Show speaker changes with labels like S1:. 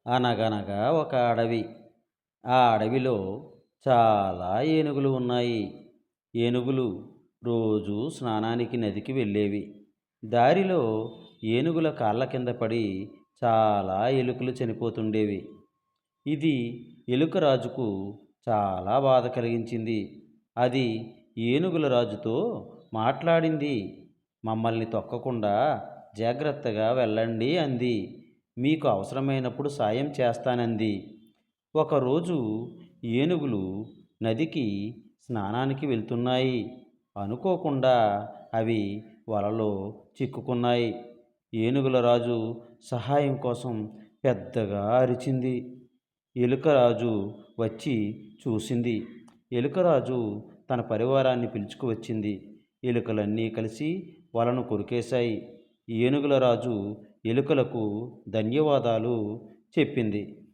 S1: అనగనగా ఒక అడవి. ఆ అడవిలో చాలా ఏనుగులు ఉన్నాయి. ఏనుగులు రోజూ స్నానానికి నదికి వెళ్ళేవి. దారిలో ఏనుగుల కాళ్ళ కింద పడి చాలా ఎలుకలు చనిపోతుండేవి. ఇది ఎలుక రాజుకు చాలా బాధ కలిగించింది. అది ఏనుగుల రాజుతో మాట్లాడింది. మమ్మల్ని తొక్కకుండా జాగ్రత్తగా వెళ్ళండి అంది. మీకు అవసరమైనప్పుడు సాయం చేస్తానంది. ఒకరోజు ఏనుగులు నదికి స్నానానికి వెళ్తున్నాయి. అనుకోకుండా అవి వలలో చిక్కుకున్నాయి. ఏనుగుల రాజు సహాయం కోసం పెద్దగా అరిచింది. ఎలుకరాజు వచ్చి చూసింది. ఎలుకరాజు తన పరివారాన్ని పిలుచుకువచ్చింది. ఎలుకలన్నీ కలిసి వలను కొరికేశాయి. ఏనుగుల రాజు ఎలుకలకు ధన్యవాదాలు చెప్పింది.